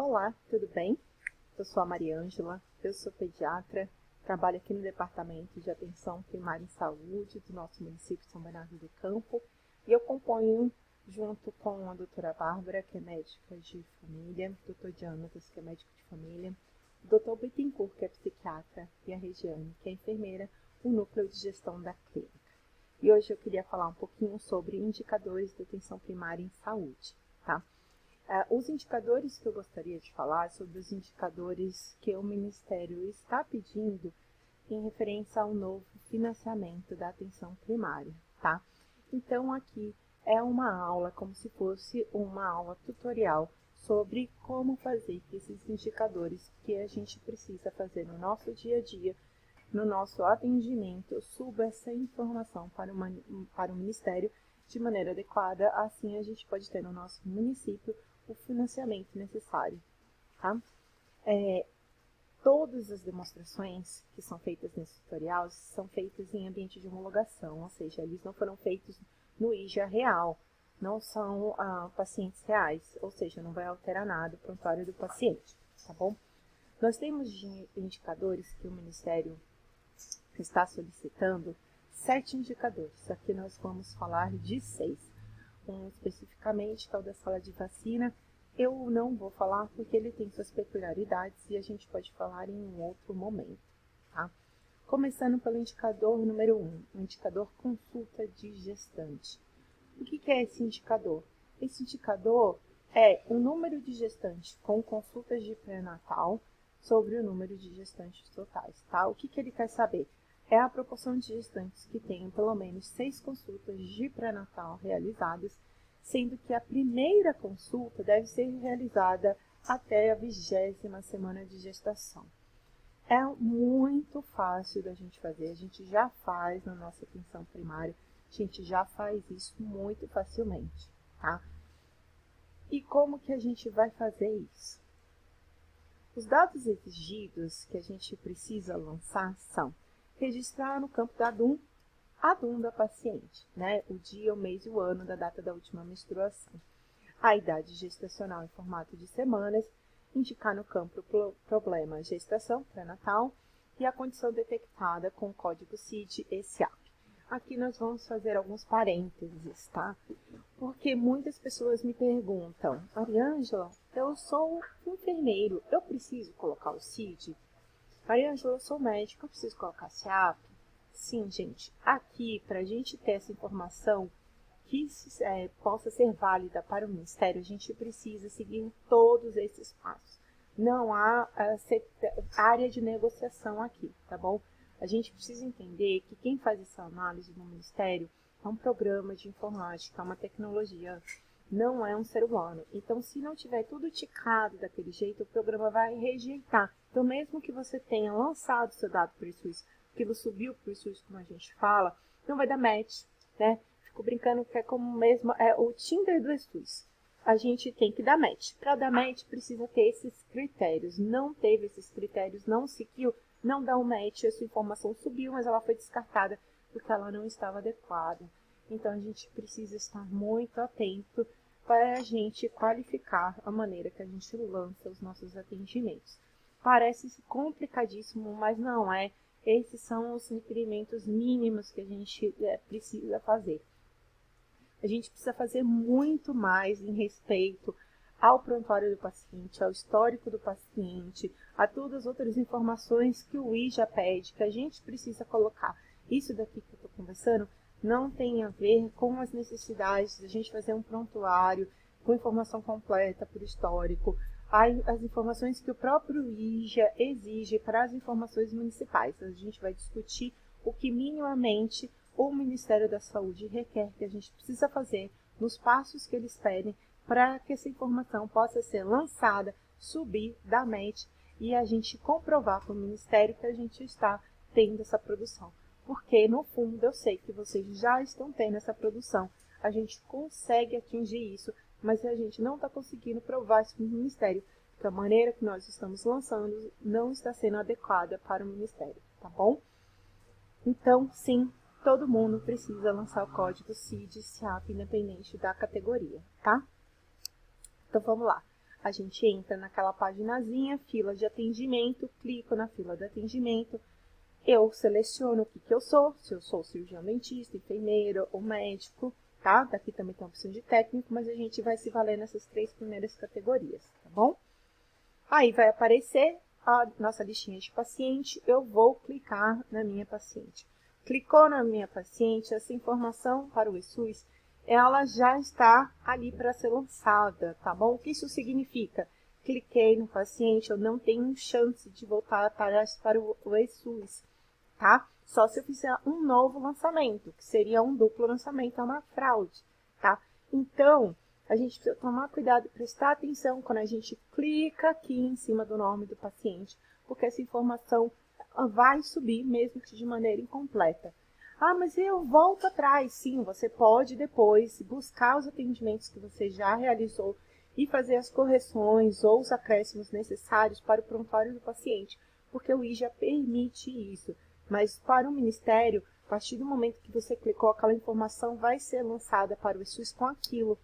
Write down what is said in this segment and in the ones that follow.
Olá, tudo bem? Eu sou a Mariângela, eu sou pediatra, trabalho aqui no Departamento de Atenção Primária em Saúde do nosso município de São Bernardo do Campo e eu componho junto com a doutora Bárbara, que é médica de família, doutor Jonatas, que é médico de família, o doutor Bittencourt, que é psiquiatra, e a Regiane, que é enfermeira, o núcleo de gestão da clínica. E hoje eu queria falar um pouquinho sobre indicadores de atenção primária em saúde, tá? Os indicadores que eu gostaria de falar sobre os indicadores que o Ministério está pedindo em referência ao novo financiamento da atenção primária, tá? Então, aqui é uma aula, como se fosse uma aula tutorial sobre como fazer esses indicadores que a gente precisa fazer no nosso dia a dia, no nosso atendimento, suba essa informação para o Ministério de maneira adequada, assim a gente pode ter no nosso município o financiamento necessário, tá? Todas as demonstrações que são feitas nesse tutorial são feitas em ambiente de homologação, ou seja, eles não foram feitos no IJA real, não são pacientes reais, ou seja, não vai alterar nada o prontuário do paciente, tá bom? Nós temos indicadores que o Ministério está solicitando, 7 indicadores, aqui nós vamos falar de 6. Especificamente, que é o da sala de vacina, eu não vou falar porque ele tem suas peculiaridades e a gente pode falar em um outro momento, tá? Começando pelo indicador número 1, o indicador consulta de gestante. O que é esse indicador? Esse indicador é o número de gestantes com consultas de pré-natal sobre o número de gestantes totais, tá? O que ele quer saber? É a proporção de gestantes que tenham pelo menos 6 consultas de pré-natal realizadas, sendo que a primeira consulta deve ser realizada até a 20ª semana de gestação. É muito fácil da gente fazer, a gente já faz na nossa atenção primária, a gente já faz isso muito facilmente, tá? E como que a gente vai fazer isso? Os dados exigidos que a gente precisa lançar são registrar no campo da DUM a DUM da paciente, né? O dia, o mês e o ano da data da última menstruação. A idade gestacional em formato de semanas, indicar no campo o problema gestação pré-natal e a condição detectada com o código CID-ESAP. Aqui nós vamos fazer alguns parênteses, tá? Porque muitas pessoas me perguntam, Mariângela, eu sou enfermeiro, eu preciso colocar o CID? Mariângela, eu sou médica, eu preciso colocar CIAP? Sim, gente, aqui para a gente ter essa informação que possa ser válida para o Ministério, a gente precisa seguir todos esses passos. Não há área de negociação aqui, tá bom? A gente precisa entender que quem faz essa análise no Ministério é um programa de informática, é uma tecnologia, não é um ser humano. Então, se não tiver tudo ticado daquele jeito, o programa vai rejeitar. Então, mesmo que você tenha lançado seu dado para o SUS, aquilo subiu para o SUS, como a gente fala, não vai dar match, né? Fico brincando que é como mesmo o Tinder do SUS. A gente tem que dar match. Para dar match, precisa ter esses critérios. Não teve esses critérios, não seguiu, não dá um match, a sua informação subiu, mas ela foi descartada porque ela não estava adequada. Então, a gente precisa estar muito atento para a gente qualificar a maneira que a gente lança os nossos atendimentos. Parece complicadíssimo, mas não é. Esses são os requerimentos mínimos que a gente precisa fazer. A gente precisa fazer muito mais em respeito ao prontuário do paciente, ao histórico do paciente, a todas as outras informações que o IJA pede, que a gente precisa colocar. Isso daqui que eu estou conversando não tem a ver com as necessidades de a gente fazer um prontuário com informação completa por histórico, as informações que o próprio IJA exige para as informações municipais. A gente vai discutir o que minimamente o Ministério da Saúde requer que a gente precisa fazer nos passos que eles pedem para que essa informação possa ser lançada, subir da MET e a gente comprovar para o Ministério que a gente está tendo essa produção. Porque, no fundo, eu sei que vocês já estão tendo essa produção, a gente consegue atingir isso, mas a gente não está conseguindo provar isso para o Ministério, porque a maneira que nós estamos lançando não está sendo adequada para o Ministério, tá bom? Então, sim, todo mundo precisa lançar o código CID-SIAP independente da categoria, tá? Então, vamos lá. A gente entra naquela paginazinha, fila de atendimento, clico na fila de atendimento, eu seleciono o que eu sou, se eu sou cirurgião dentista, enfermeiro ou médico, tá? Daqui também tem a opção de técnico, mas a gente vai se valer nessas 3 primeiras categorias, tá bom? Aí vai aparecer a nossa listinha de paciente, eu vou clicar na minha paciente. Clicou na minha paciente, essa informação para o eSUS, ela já está ali para ser lançada, tá bom? O que isso significa? Cliquei no paciente, eu não tenho chance de voltar atrás para o eSUS, tá? Só se eu fizer um novo lançamento, que seria um duplo lançamento, é uma fraude, tá? Então, a gente precisa tomar cuidado e prestar atenção quando a gente clica aqui em cima do nome do paciente, porque essa informação vai subir, mesmo que de maneira incompleta. Ah, mas eu volto atrás. Sim, você pode depois buscar os atendimentos que você já realizou e fazer as correções ou os acréscimos necessários para o prontuário do paciente, porque o IJA permite isso. Mas para o Ministério, a partir do momento que você clicou, aquela informação vai ser lançada para o eSUS com aquilo.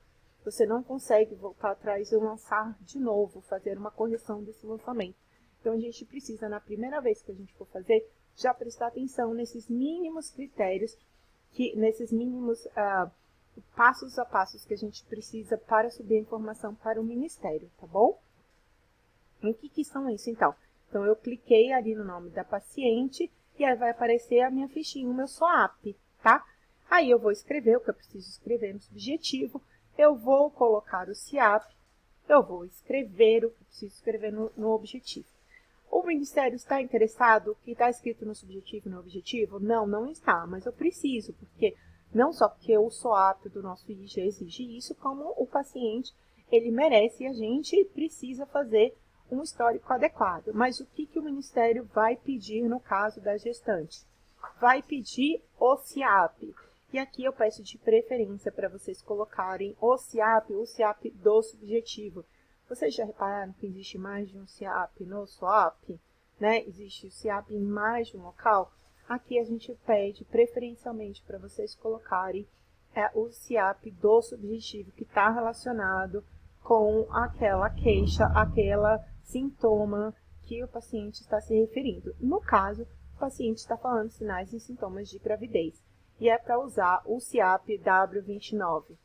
Você não consegue voltar atrás e lançar de novo, fazer uma correção desse lançamento. Então, a gente precisa, na primeira vez que a gente for fazer, já prestar atenção nesses mínimos critérios, nesses mínimos passos a passos que a gente precisa para subir a informação para o Ministério, tá bom? O que são isso, então? Então, eu cliquei ali no nome da paciente e aí vai aparecer a minha fichinha, o meu SOAP, tá? Aí eu vou escrever o que eu preciso escrever no subjetivo, eu vou colocar o CIAP, eu vou escrever o que eu preciso escrever no objetivo. O Ministério está interessado? O que está escrito no subjetivo e no objetivo? Não, não está, mas eu preciso, porque não só porque o SOAP do nosso IJA exige isso, como o paciente, ele merece e a gente precisa fazer um histórico adequado. Mas o que o Ministério vai pedir no caso da gestante? Vai pedir o CIAP. E aqui eu peço de preferência para vocês colocarem o CIAP do subjetivo. Vocês já repararam que existe mais de um CIAP no SOAP? Né? Existe o CIAP em mais de um local? Aqui a gente pede preferencialmente para vocês colocarem o CIAP do subjetivo, que está relacionado com aquela queixa, aquela sintoma que o paciente está se referindo. No caso, o paciente está falando sinais e sintomas de gravidez. E é para usar o CIAP W29.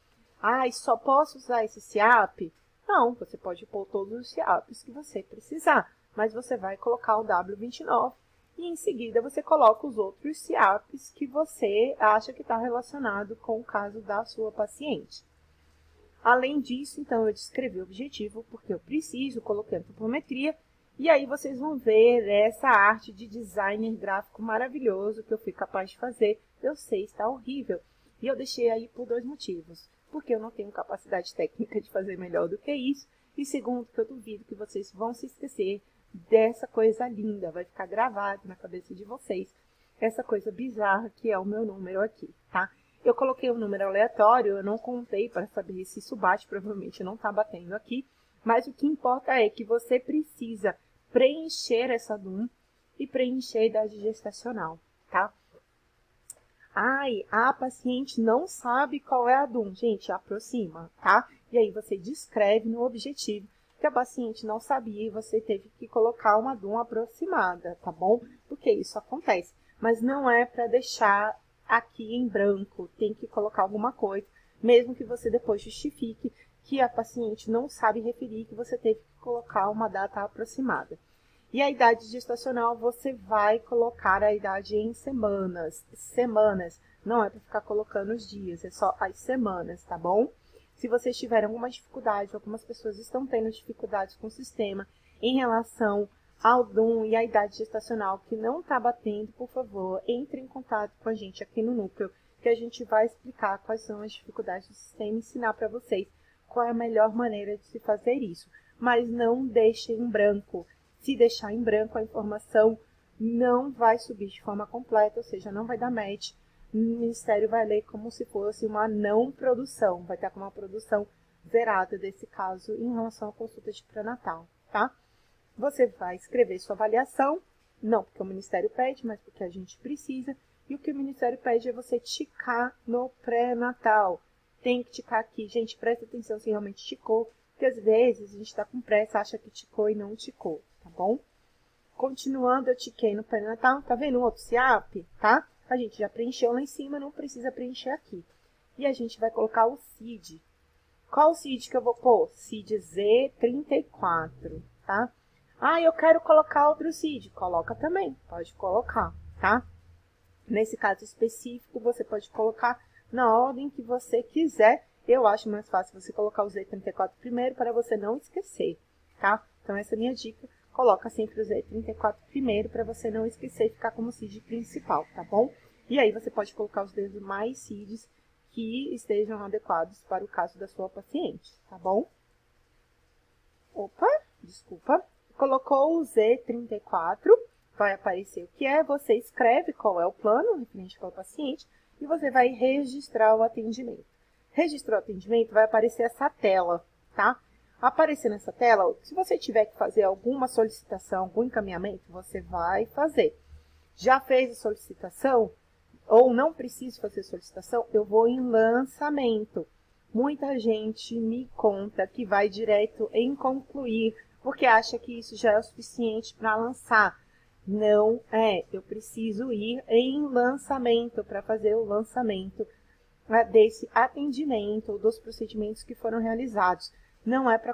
Ah, e só posso usar esse CIAP? Não, você pode pôr todos os CIAPs que você precisar, mas você vai colocar o W29 e em seguida você coloca os outros CIAPs que você acha que está relacionado com o caso da sua paciente. Além disso, então, eu descrevi o objetivo, porque eu preciso, coloquei antropometria, e aí vocês vão ver essa arte de designer gráfico maravilhoso que eu fui capaz de fazer. Eu sei, está horrível. E eu deixei aí por 2 motivos. Porque eu não tenho capacidade técnica de fazer melhor do que isso. E segundo, que eu duvido que vocês vão se esquecer dessa coisa linda. Vai ficar gravado na cabeça de vocês. Essa coisa bizarra que é o meu número aqui, tá? Eu coloquei um número aleatório, eu não contei para saber se isso bate, provavelmente não está batendo aqui. Mas o que importa é que você precisa preencher essa DUM e preencher a idade gestacional, tá? Ai, a paciente não sabe qual é a DUM. Gente, aproxima, tá? E aí você descreve no objetivo que a paciente não sabia e você teve que colocar uma DUM aproximada, tá bom? Porque isso acontece. Mas não é para deixar aqui em branco, tem que colocar alguma coisa, mesmo que você depois justifique que a paciente não sabe referir, que você teve que colocar uma data aproximada. E a idade gestacional, você vai colocar a idade em semanas. Semanas, não é para ficar colocando os dias, é só as semanas, tá bom? Se vocês tiverem alguma dificuldade, algumas pessoas estão tendo dificuldades com o sistema em relação ao DUM e à idade gestacional que não está batendo, por favor, entre em contato com a gente aqui no núcleo, que a gente vai explicar quais são as dificuldades do sistema e ensinar para vocês qual é a melhor maneira de se fazer isso. Mas não deixem em branco. Se deixar em branco, a informação não vai subir de forma completa, ou seja, não vai dar match. O Ministério vai ler como se fosse uma não produção, vai estar com uma produção zerada desse caso em relação à consulta de pré-natal, tá? Você vai escrever sua avaliação, não porque o Ministério pede, mas porque a gente precisa. E o que o Ministério pede é você ticar no pré-natal. Tem que ticar aqui. Gente, presta atenção se realmente ticou, porque às vezes a gente está com pressa, acha que ticou e não ticou, tá bom? Continuando, eu tiquei no pré-natal, tá vendo o outro SIAP, tá? A gente já preencheu lá em cima, não precisa preencher aqui. E a gente vai colocar o CID. Qual o CID que eu vou pôr? CID Z34, tá? Ah, eu quero colocar outro CID. Coloca também, pode colocar, tá? Nesse caso específico, você pode colocar na ordem que você quiser. Eu acho mais fácil você colocar o Z34 primeiro para você não esquecer, tá? Então, essa é a minha dica. Coloca sempre o Z34 primeiro para você não esquecer e ficar como CID principal, tá bom? E aí, você pode colocar os demais CIDs que estejam adequados para o caso da sua paciente, tá bom? Opa, desculpa. Colocou o Z34, vai aparecer o que é, você escreve qual é o plano referente ao paciente e você vai registrar o atendimento. Registrou o atendimento, vai aparecer essa tela, tá? Aparecendo essa tela, se você tiver que fazer alguma solicitação, algum encaminhamento, você vai fazer. Já fez a solicitação? Ou não preciso fazer solicitação? Eu vou em lançamento. Muita gente me conta que vai direto em concluir, porque acha que isso já é o suficiente para lançar. Não é, eu preciso ir em lançamento para fazer o lançamento desse atendimento, dos procedimentos que foram realizados. Não é para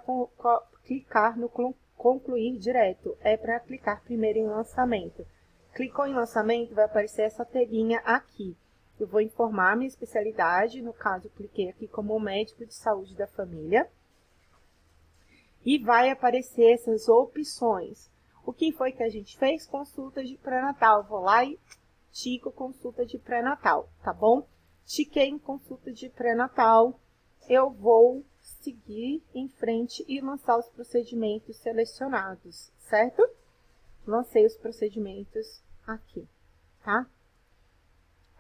clicar no concluir direto, é para clicar primeiro em lançamento. Clicou em lançamento, vai aparecer essa telinha aqui. Eu vou informar minha especialidade, no caso, cliquei aqui como médico de saúde da família. E vai aparecer essas opções. O que foi que a gente fez? Consulta de pré-natal. Vou lá e tico consulta de pré-natal, tá bom? Tiquei em consulta de pré-natal. Eu vou seguir em frente e lançar os procedimentos selecionados, certo? Lancei os procedimentos aqui, tá?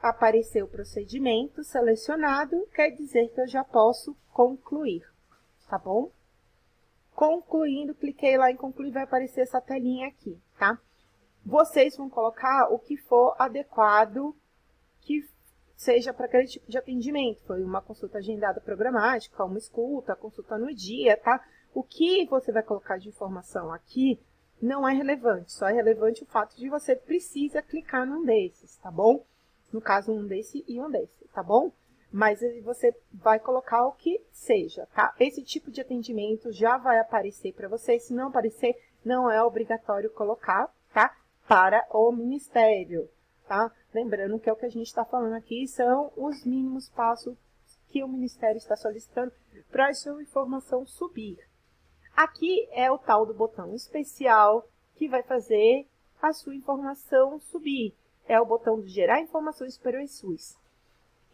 Apareceu o procedimento selecionado, quer dizer que eu já posso concluir, tá bom? Concluindo, cliquei lá em concluir, vai aparecer essa telinha aqui, tá? Vocês vão colocar o que for adequado, que seja para aquele tipo de atendimento. Foi uma consulta agendada programática, uma escuta, consulta no dia, tá? O que você vai colocar de informação aqui não é relevante, só é relevante o fato de você precisa clicar num desses, tá bom? No caso, um desse e um desse, tá bom? Mas você vai colocar o que seja, tá? Esse tipo de atendimento já vai aparecer para você. Se não aparecer, não é obrigatório colocar, tá? Para o Ministério, tá? Lembrando que é o que a gente está falando aqui, são os mínimos passos que o Ministério está solicitando para a sua informação subir. Aqui é o tal do botão especial que vai fazer a sua informação subir. É o botão de gerar informações para o SUS.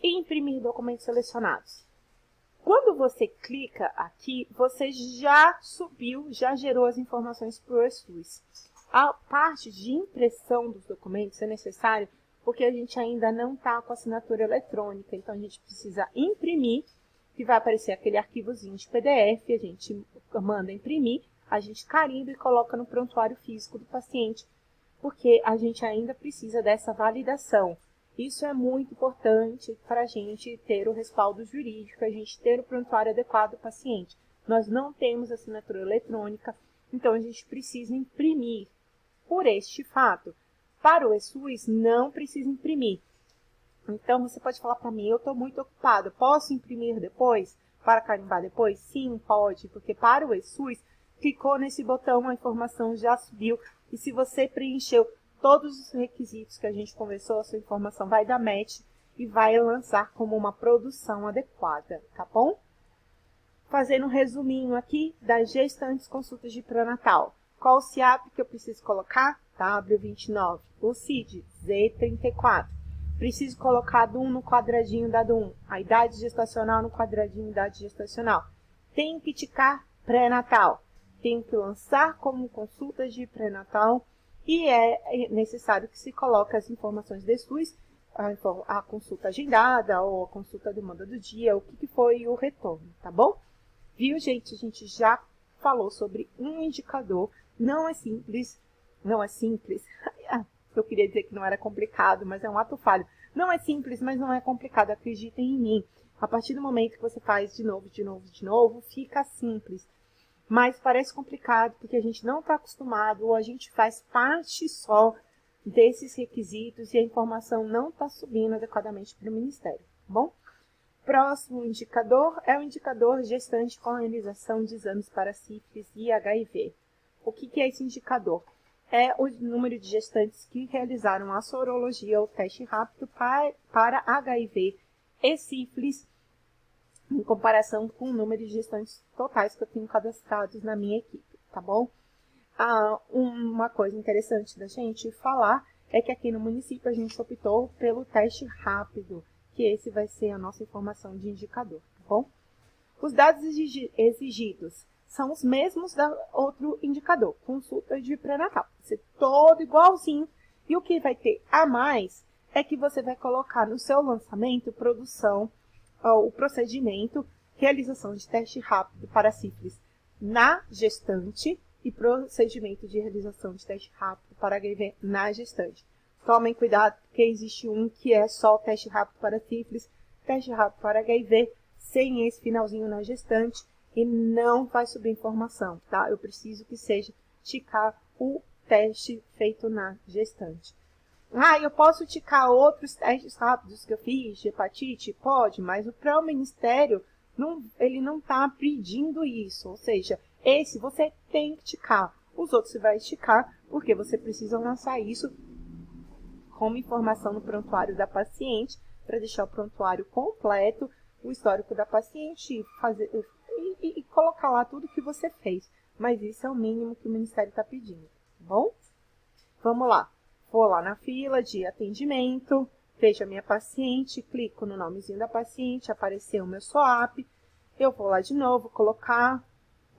E imprimir documentos selecionados. Quando você clica aqui, você já subiu, já gerou as informações para o SUS. A parte de impressão dos documentos é necessário porque a gente ainda não está com assinatura eletrônica. Então, a gente precisa imprimir, que vai aparecer aquele arquivozinho de PDF, a gente manda imprimir, a gente carimba e coloca no prontuário físico do paciente, porque a gente ainda precisa dessa validação. Isso é muito importante para a gente ter o respaldo jurídico, a gente ter o prontuário adequado do paciente. Nós não temos assinatura eletrônica, então a gente precisa imprimir. Por este fato, para o SUS não precisa imprimir. Então, você pode falar para mim, eu estou muito ocupado, posso imprimir depois? Para carimbar depois? Sim, pode, porque para o SUS, clicou nesse botão, a informação já subiu. E se você preencheu todos os requisitos que a gente conversou, a sua informação vai dar match e vai lançar como uma produção adequada, tá bom? Fazendo um resuminho aqui das gestantes consultas de pré-natal. Qual o SIAP que eu preciso colocar? W29. O CID, Z34. Preciso colocar DUM no quadradinho da DUM. A idade gestacional no quadradinho da idade gestacional. Tenho que ticar pré-natal. Tenho que lançar como consultas de pré-natal. E é necessário que se coloque as informações de SUS, a consulta agendada ou a consulta demanda do dia, o que foi o retorno, tá bom? Viu, gente? A gente já falou sobre um indicador. Não é simples. Não é simples. Eu queria dizer que não era complicado, mas é um ato falho. Não é simples, mas não é complicado. Acreditem em mim. A partir do momento que você faz de novo, fica simples. mas parece complicado porque a gente não está acostumado ou a gente faz parte só desses requisitos e a informação não está subindo adequadamente para o Ministério, tá bom? Próximo indicador é o indicador gestante com a realização de exames para sífilis e HIV. O que é esse indicador? É o número de gestantes que realizaram a sorologia ou teste rápido para HIV e sífilis, em comparação com o número de gestantes totais que eu tenho cadastrados na minha equipe, tá bom? Uma coisa interessante da gente falar é que aqui no município a gente optou pelo teste rápido, que esse vai ser a nossa informação de indicador, tá bom? Os dados exigidos são os mesmos da outro indicador, consulta de pré-natal. Vai ser todo igualzinho. E o que vai ter a mais é que você vai colocar no seu lançamento, produção, o procedimento, realização de teste rápido para sífilis na gestante e procedimento de realização de teste rápido para HIV na gestante. Tomem cuidado, porque existe um que é só teste rápido para sífilis, teste rápido para HIV, sem esse finalzinho na gestante, e não vai subir informação, tá? Eu preciso que seja ticar o teste feito na gestante. Eu posso ticar outros testes rápidos que eu fiz de hepatite? Pode, mas o Ministério ele não está pedindo isso, ou seja, esse você tem que ticar. Os outros você vai ticar, porque você precisa lançar isso como informação no prontuário da paciente, para deixar o prontuário completo, o histórico da paciente e colocar lá tudo que você fez. Mas isso é o mínimo que o Ministério está pedindo, tá bom? Vamos lá. Vou lá na fila de atendimento, vejo a minha paciente, clico no nomezinho da paciente, apareceu o meu SOAP, eu vou lá de novo colocar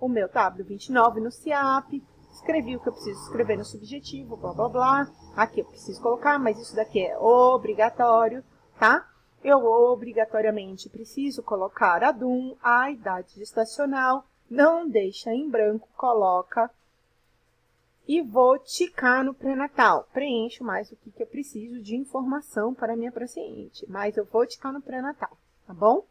o meu W29 no CIAP, escrevi o que eu preciso escrever no subjetivo, blá, blá, blá. Aqui eu preciso colocar, mas isso daqui é obrigatório, tá? Eu obrigatoriamente preciso colocar a DUM, a idade gestacional, não deixa em branco, coloca. E vou ticar no pré-natal. Preencho mais o que eu preciso de informação para a minha paciente, mas eu vou ticar no pré-natal, tá bom?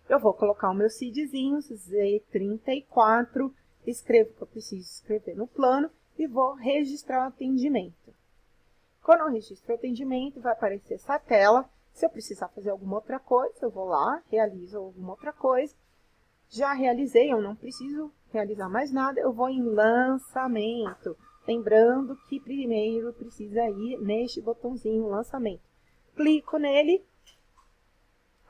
Eu vou colocar o meu CIDzinho, Z34, escrevo o que eu preciso escrever no plano e vou registrar o atendimento. Quando eu registro o atendimento, vai aparecer essa tela. Se eu precisar fazer alguma outra coisa, eu vou lá, realizo alguma outra coisa. Já realizei, eu não preciso realizar mais nada, eu vou em lançamento. Lembrando que primeiro precisa ir neste botãozinho lançamento. Clico nele.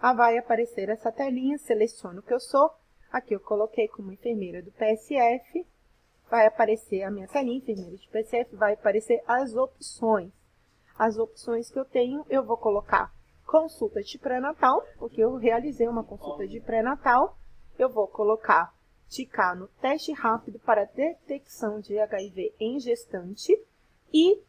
Vai aparecer essa telinha, seleciono o que eu sou. Aqui eu coloquei como enfermeira do PSF. Vai aparecer a minha telinha, enfermeira de PSF, vai aparecer as opções. As opções que eu tenho, eu vou colocar consulta de pré-natal, porque eu realizei uma consulta de pré-natal. Eu vou colocar, ticar no teste rápido para detecção de HIV em gestante e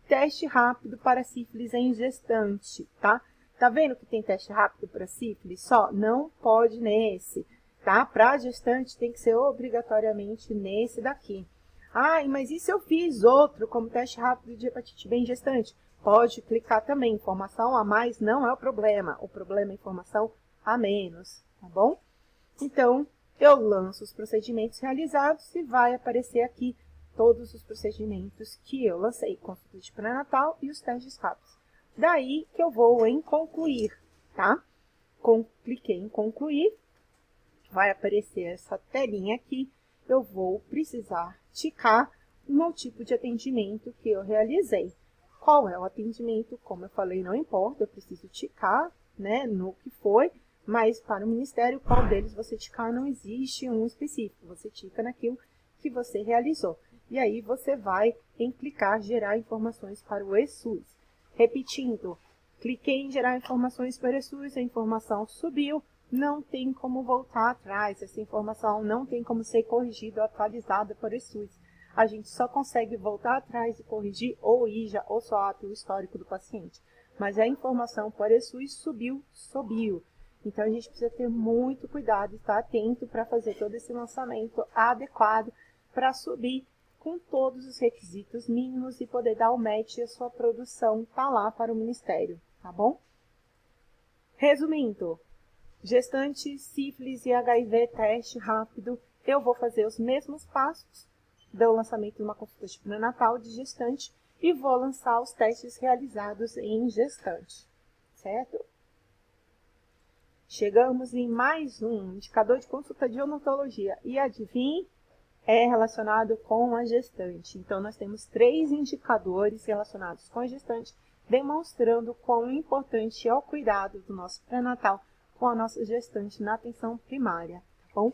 teste rápido para sífilis em gestante, tá? Tá vendo que tem teste rápido para sífilis só? Não pode nesse, tá? Para gestante tem que ser obrigatoriamente nesse daqui. Mas e se eu fiz outro como teste rápido de hepatite B em gestante? Pode clicar também. Informação a mais não é o problema é informação a menos, tá bom? Então, eu lanço os procedimentos realizados e vai aparecer aqui todos os procedimentos que eu lancei, consulta de pré-natal e os testes rápidos. Daí que eu vou em concluir, tá? Cliquei em concluir, vai aparecer essa telinha aqui, eu vou precisar ticar no tipo de atendimento que eu realizei. Qual é o atendimento? Como eu falei, não importa, eu preciso ticar, né, no que foi, mas para o Ministério, qual deles você ticar, não existe um específico. Você tica naquilo que você realizou. E aí você vai em clicar gerar informações para o eSUS. Repetindo, cliquei em gerar informações para o eSUS, a informação subiu, não tem como voltar atrás. Essa informação não tem como ser corrigida ou atualizada para o eSUS. A gente só consegue voltar atrás e corrigir ou IJA ou SOAP, o histórico do paciente. Mas a informação para o eSUS subiu. Então, a gente precisa ter muito cuidado, estar atento para fazer todo esse lançamento adequado para subir com todos os requisitos mínimos e poder dar o match e a sua produção tá lá para o Ministério, tá bom? Resumindo, Gestante, sífilis e HIV, teste rápido. Eu vou fazer os mesmos passos do lançamento de uma consulta de pré-natal de gestante e vou lançar os testes realizados em gestante, certo? Chegamos em mais um indicador de consulta de odontologia e adivinhe, é relacionado com a gestante. Então, nós temos 3 indicadores relacionados com a gestante, demonstrando quão importante é o cuidado do nosso pré-natal com a nossa gestante na atenção primária, tá bom?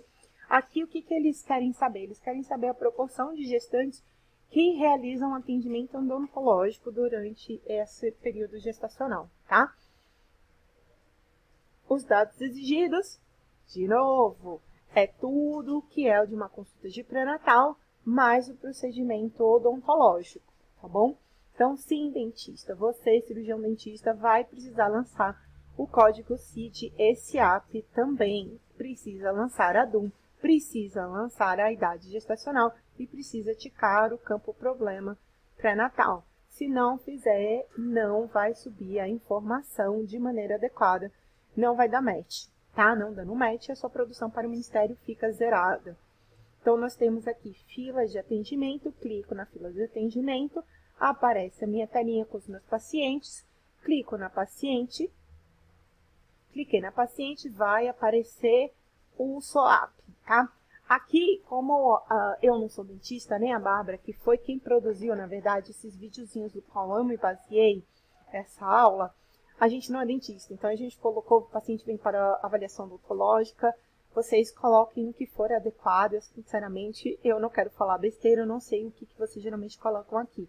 Aqui, o que eles querem saber? Eles querem saber a proporção de gestantes que realizam atendimento odontológico durante esse período gestacional, tá? Os dados exigidos, de novo, é tudo o que é de uma consulta de pré-natal, mais o procedimento odontológico, tá bom? Então, sim, dentista, você, cirurgião dentista, vai precisar lançar o código CID e SIAP também. Precisa lançar a DUM, precisa lançar a idade gestacional e precisa ticar o campo problema pré-natal. Se não fizer, não vai subir a informação de maneira adequada, não vai dar match, tá? Não dando match, a sua produção para o Ministério fica zerada. Então, nós temos aqui filas de atendimento, clico na fila de atendimento, aparece a minha telinha com os meus pacientes, clico na paciente, cliquei na paciente, vai aparecer o SOAP, tá? Aqui, como eu não sou dentista, nem a Bárbara, que foi quem produziu, na verdade, esses videozinhos do qual eu me baseei essa aula, a gente não é dentista, então a gente colocou, o paciente vem para avaliação odontológica, vocês coloquem o que for adequado. Eu, sinceramente, eu não quero falar besteira, eu não sei o que vocês geralmente colocam aqui.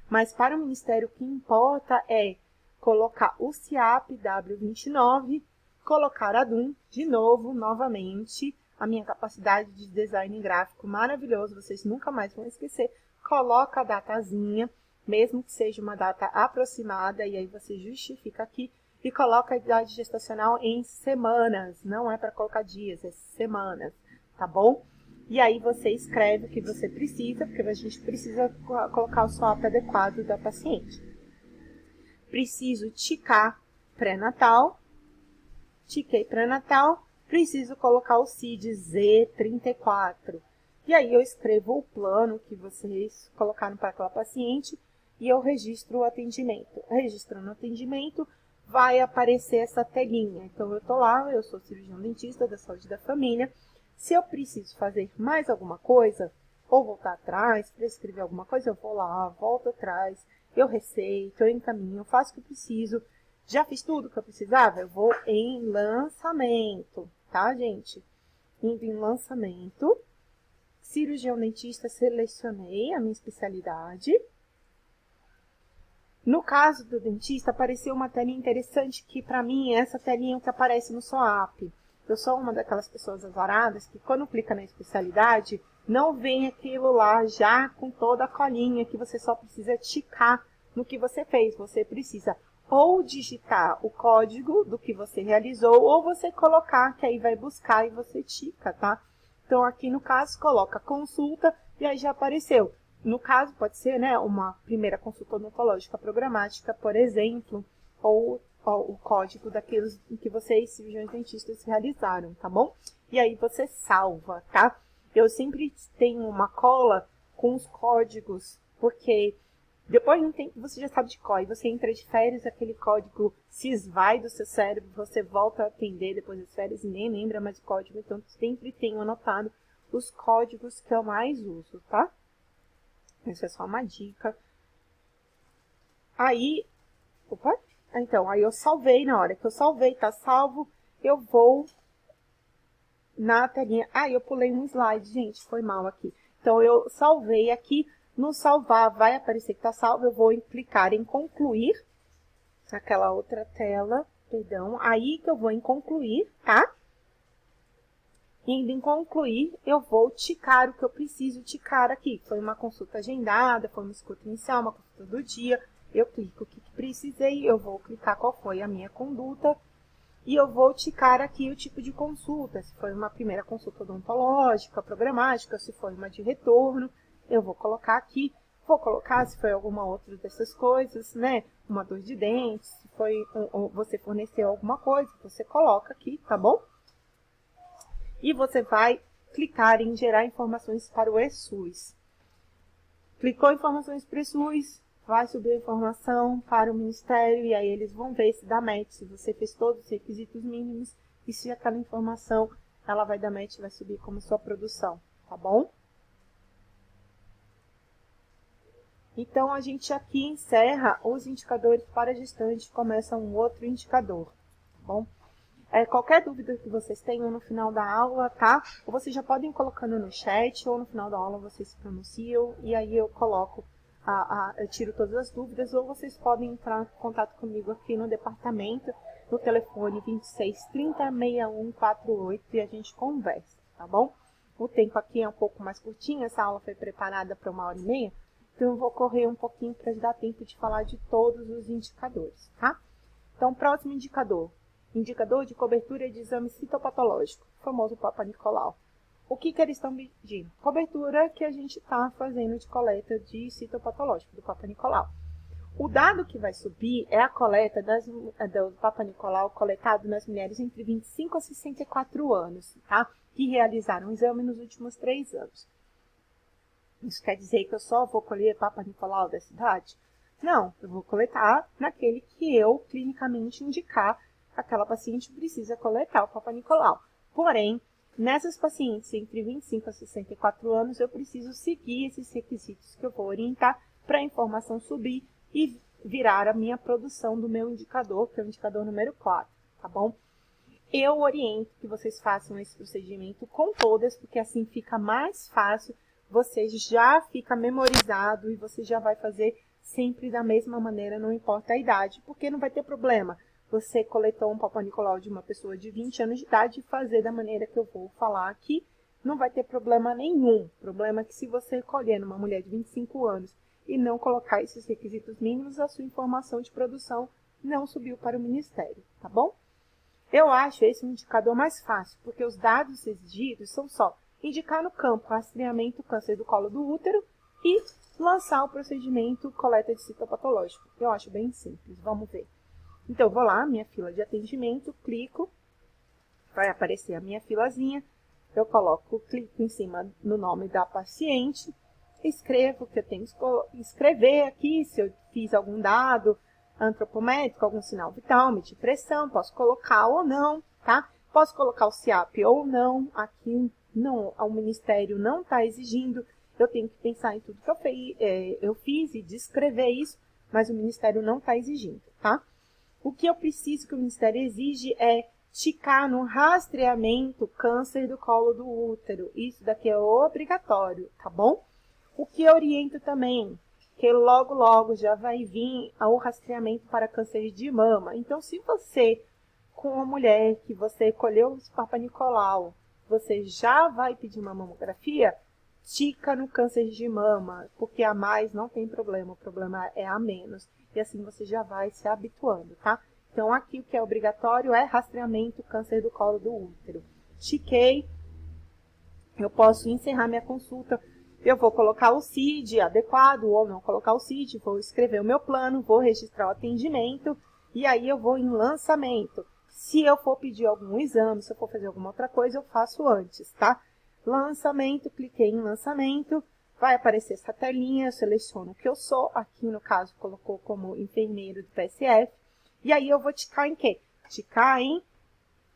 Mas para o Ministério, o que importa é colocar o SIAP W29, colocar a DUM, de novo, novamente, a minha capacidade de design gráfico maravilhoso, vocês nunca mais vão esquecer, coloca a datazinha, mesmo que seja uma data aproximada, e aí você justifica aqui, e coloca a idade gestacional em semanas, não é para colocar dias, é semanas, tá bom? E aí você escreve o que você precisa, porque a gente precisa colocar o SOAP adequado da paciente. Preciso ticar pré-natal, tiquei pré-natal, preciso colocar o CID Z34. E aí eu escrevo o plano que vocês colocaram para aquela paciente e eu registro o atendimento. Registrando o atendimento, vai aparecer essa telinha. Então, eu estou lá, eu sou cirurgião dentista da saúde da família. Se eu preciso fazer mais alguma coisa, ou voltar atrás, prescrever alguma coisa, eu vou lá, volto atrás, eu receito, eu encaminho, faço o que eu preciso. Já fiz tudo o que eu precisava? Eu vou em lançamento, tá, gente? Indo em lançamento, cirurgião dentista, selecionei a minha especialidade. No caso do dentista, apareceu uma telinha interessante que, para mim, é essa telinha que aparece no SOAP. Eu sou uma daquelas pessoas azaradas que, quando clica na especialidade, não vem aquilo lá já com toda a colinha que você só precisa ticar no que você fez. Você precisa ou digitar o código do que você realizou, ou você colocar, que aí vai buscar e você tica, tá? Então, aqui no caso, coloca consulta e aí já apareceu. No caso, pode ser, né, uma primeira consulta odontológica programática, por exemplo, ou o código daqueles que vocês, cirurgiões dentistas, realizaram, tá bom? E aí você salva, tá? Eu sempre tenho uma cola com os códigos, porque depois de um tempo você já sabe de cor, e você entra de férias, aquele código se esvai do seu cérebro, você volta a atender depois das férias e nem lembra mais o código, então sempre tenho anotado os códigos que eu mais uso, tá? Essa é só uma dica. Aí, então, aí eu salvei, na hora que eu salvei, tá salvo, eu vou na telinha. Eu pulei um slide, gente, foi mal aqui. Então, eu salvei aqui, no salvar vai aparecer que tá salvo, eu vou clicar em concluir, naquela outra tela, perdão, aí que eu vou em concluir, tá? Indo em concluir, eu vou ticar o que eu preciso ticar aqui. Foi uma consulta agendada, foi uma escuta inicial, uma consulta do dia. Eu clico o que precisei, eu vou clicar qual foi a minha conduta. E eu vou ticar aqui o tipo de consulta. Se foi uma primeira consulta odontológica, programática, se foi uma de retorno. Eu vou colocar aqui Vou colocar se foi alguma outra dessas coisas, né? Uma dor de dente, se foi ou você forneceu alguma coisa, você coloca aqui, tá bom? E você vai clicar em gerar informações para o eSUS. Clicou em informações para o eSUS, vai subir a informação para o Ministério e aí eles vão ver se dá match, se você fez todos os requisitos mínimos e se aquela informação ela vai dar match, vai subir como sua produção, tá bom? Então, a gente aqui encerra os indicadores para gestante, começa um outro indicador, tá bom? Qualquer dúvida que vocês tenham no final da aula, tá? Ou vocês já podem ir colocando no chat, ou no final da aula vocês se pronunciam, e aí eu coloco, eu tiro todas as dúvidas, ou vocês podem entrar em contato comigo aqui no departamento, no telefone 26 30 61 48, e a gente conversa, tá bom? O tempo aqui é um pouco mais curtinho, essa aula foi preparada para 1h30, então eu vou correr um pouquinho para dar tempo de falar de todos os indicadores, tá? Então, próximo indicador. Indicador de cobertura de exame citopatológico, o famoso Papa Nicolau. O que eles estão medindo? Cobertura que a gente está fazendo de coleta de citopatológico, do Papa Nicolau. O dado que vai subir é a coleta do Papa Nicolau coletado nas mulheres entre 25 a 64 anos, tá? Que realizaram o exame nos últimos 3 anos. Isso quer dizer que eu só vou colher Papa Nicolau da cidade? Não, eu vou coletar naquele que eu clinicamente indicar aquela paciente precisa coletar o Papa Nicolau. Porém, nessas pacientes entre 25 a 64 anos, eu preciso seguir esses requisitos que eu vou orientar para a informação subir e virar a minha produção do meu indicador, que é o indicador número 4, tá bom? Eu oriento que vocês façam esse procedimento com todas, porque assim fica mais fácil, você já fica memorizado e você já vai fazer sempre da mesma maneira, não importa a idade, porque não vai ter problema. Você coletou um Papa Nicolau de uma pessoa de 20 anos de idade e fazer da maneira que eu vou falar aqui, não vai ter problema nenhum. O problema é que se você colher numa mulher de 25 anos e não colocar esses requisitos mínimos, a sua informação de produção não subiu para o Ministério, tá bom? Eu acho esse um indicador mais fácil, porque os dados exigidos são só indicar no campo rastreamento câncer do colo do útero e lançar o procedimento coleta de citopatológico. Eu acho bem simples, vamos ver. Então, eu vou lá, minha fila de atendimento, clico, vai aparecer a minha filazinha, eu clico em cima no nome da paciente, escrevo o que eu tenho que escrever aqui, se eu fiz algum dado antropométrico, algum sinal vital, medir pressão, posso colocar ou não, tá? Posso colocar o CIAP ou não, aqui não, o Ministério não está exigindo, eu tenho que pensar em tudo que eu fiz e descrever isso, mas o Ministério não está exigindo, tá? O que eu preciso que o Ministério exige é ticar no rastreamento câncer do colo do útero. Isso daqui é obrigatório, tá bom? O que eu oriento também, que logo já vai vir o rastreamento para câncer de mama. Então, se você, com uma mulher que você colheu o Papa Nicolau, você já vai pedir uma mamografia, tica no câncer de mama, porque a mais não tem problema, o problema é a menos. E assim você já vai se habituando, tá? Então, aqui o que é obrigatório é rastreamento câncer do colo do útero. Tiquei, eu posso encerrar minha consulta, eu vou colocar o CID adequado ou não colocar o CID, vou escrever o meu plano, vou registrar o atendimento e aí eu vou em lançamento. Se eu for pedir algum exame, se eu for fazer alguma outra coisa, eu faço antes, tá? Lançamento, cliquei em lançamento, vai aparecer essa telinha, eu seleciono o que eu sou, aqui no caso colocou como enfermeiro do PSF, e aí eu vou ticar em quê? Ticar em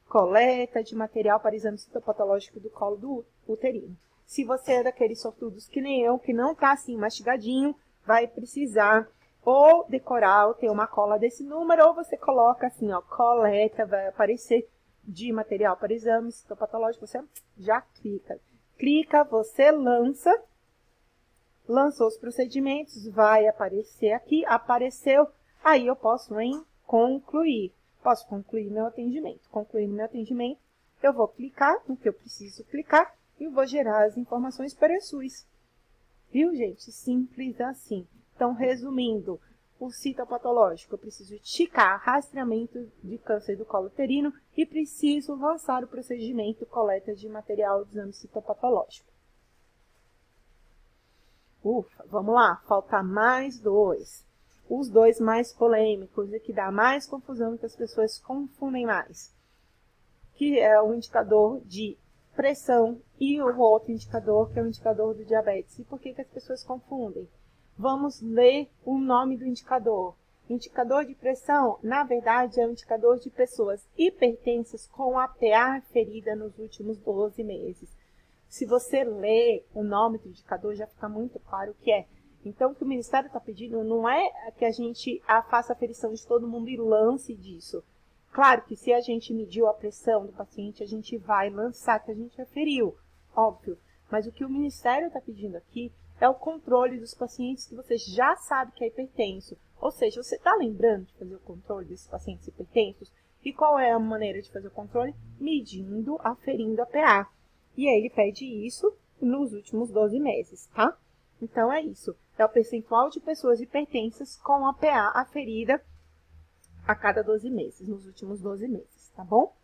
coleta de material para exame citopatológico do colo do uterino. Se você é daqueles sortudos que nem eu, que não tá assim mastigadinho, vai precisar ou decorar ou ter uma cola desse número, ou você coloca assim, ó, coleta, vai aparecer de material para exame citopatológico, você já clica. Clica, você lança, lançou os procedimentos, vai aparecer aqui, apareceu, aí eu posso concluir. Posso concluir meu atendimento. Concluir meu atendimento, eu vou clicar no que eu preciso clicar e vou gerar as informações para o SUS. Viu, gente? Simples assim. Então, resumindo, o citopatológico, eu preciso ticar rastreamento de câncer do colo uterino e preciso lançar o procedimento coleta de material de exame citopatológico. Ufa, vamos lá, falta mais dois. Os dois mais polêmicos e que dá mais confusão, que as pessoas confundem mais. Que é o indicador de pressão e o outro indicador, que é o indicador do diabetes. E por que as pessoas confundem? Vamos ler o nome do indicador. Indicador de pressão, na verdade, é um indicador de pessoas hipertensas com APA ferida nos últimos 12 meses. Se você ler o nome do indicador, já fica muito claro o que é. Então, o que o Ministério está pedindo não é que a gente faça a aferição de todo mundo e lance disso. Claro que se a gente mediu a pressão do paciente, a gente vai lançar que a gente aferiu, óbvio. Mas o que o Ministério está pedindo aqui é o controle dos pacientes que você já sabe que é hipertenso. Ou seja, você está lembrando de fazer o controle desses pacientes hipertensos? E qual é a maneira de fazer o controle? Medindo, aferindo a PA. E aí ele pede isso nos últimos 12 meses, tá? Então é isso. É o percentual de pessoas hipertensas com a PA aferida a cada 12 meses, nos últimos 12 meses, tá bom?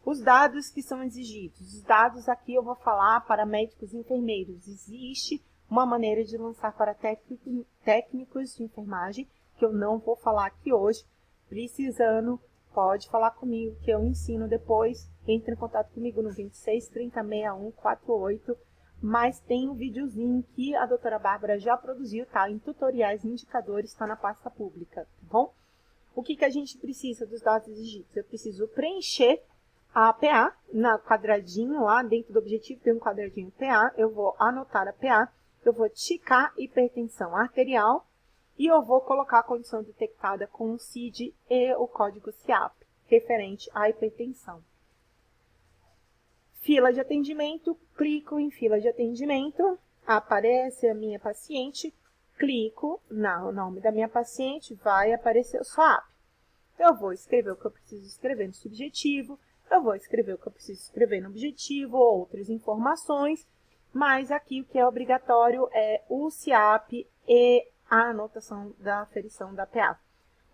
Os dados que são exigidos. Os dados aqui eu vou falar para médicos e enfermeiros. Existe uma maneira de lançar para técnicos de enfermagem, que eu não vou falar aqui hoje. Precisando, pode falar comigo, que eu ensino depois. Entre em contato comigo no 26 30 61 48. Mas tem um videozinho que a doutora Bárbara já produziu, tá? Em tutoriais e indicadores, está na pasta pública, tá bom? O que a gente precisa dos dados exigidos? Eu preciso preencher a PA, na quadradinho lá, dentro do objetivo tem um quadradinho PA, eu vou anotar a PA, eu vou ticar hipertensão arterial e eu vou colocar a condição detectada com o CID e o código CIAP, referente à hipertensão. Fila de atendimento, clico em fila de atendimento, aparece a minha paciente, clico no nome da minha paciente, vai aparecer o SWAP. Eu vou escrever o que eu preciso escrever no subjetivo, eu vou escrever o que eu preciso escrever no objetivo, outras informações, mas aqui o que é obrigatório é o CIAP e a anotação da aferição da PA.